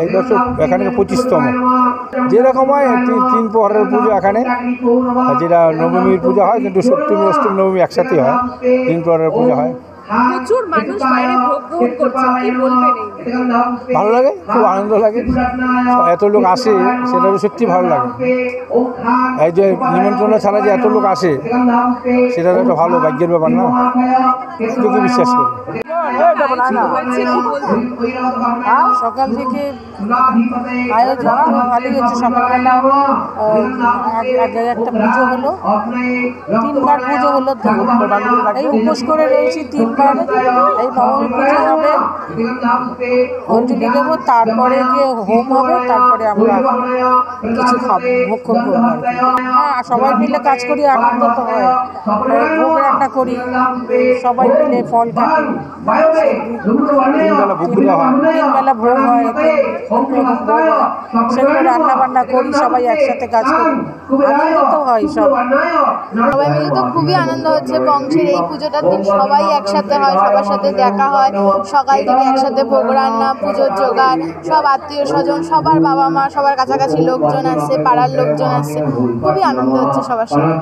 এই বছর এখানে 25তম। যেরকম হয় 3 প্রহরের পুজো এখানে, যেটা নবমীর পূজা হয়, কিন্তু সপ্তমী অষ্টমী নবমী একসাথে হয়, 3 প্রহরের পূজা হয়। প্রচুর মানুষ বাইরে ভোগ গ্রহণ করছে, কি বলবেন? ভালো লাগে, খুব আনন্দ লাগে, এত লোক আসে, সেটা সত্যি ভালো লাগে। এই যে নিমন্ত্রণ ছাড়া যে এত লোক আসে, সেটা একটা ভালো ভাগ্যের ব্যাপার না, এটুকু বিশ্বাস করি। সকাল থেকে আয়োজন তো ভালোই হচ্ছে। সকালবেলা আগে একটা পুজো হলো, 3বার পুজো হলো, এই উপোস করে রয়েছি 3বার। এই নবমী পুজো হবে, অঞ্জলি দেবো, তারপরে গিয়ে হোম হবে, তারপরে আমরা কিছু খাবো, ভক্ষণ করবো আর কি। হ্যাঁ, সবাই মিলে কাজ করি, আনন্দ তো হয়। ভোগ রান্না করি, সবাই মিলে ফল কাটি, 3 বেলা ভোগ হয়, সেগুলো রান্না বান্না করি, সবাই একসাথে কাজ করি, আনন্দ তো হয়। সবাই মিলে তো খুবই আনন্দ হচ্ছে। বংশের এই পুজোটার দিন সবাই একসাথে হয়, সবার সাথে দেখা হয়, সকাল থেকে একসাথে ভোগ রান্না, পুজোর জোগাড়, সব আত্মীয় স্বজন, সবার বাবা মা, সবার কাছাকাছি লোকজন আসছে, পাড়ার লোকজন আসছে, খুবই আনন্দ হচ্ছে সবার সাথে।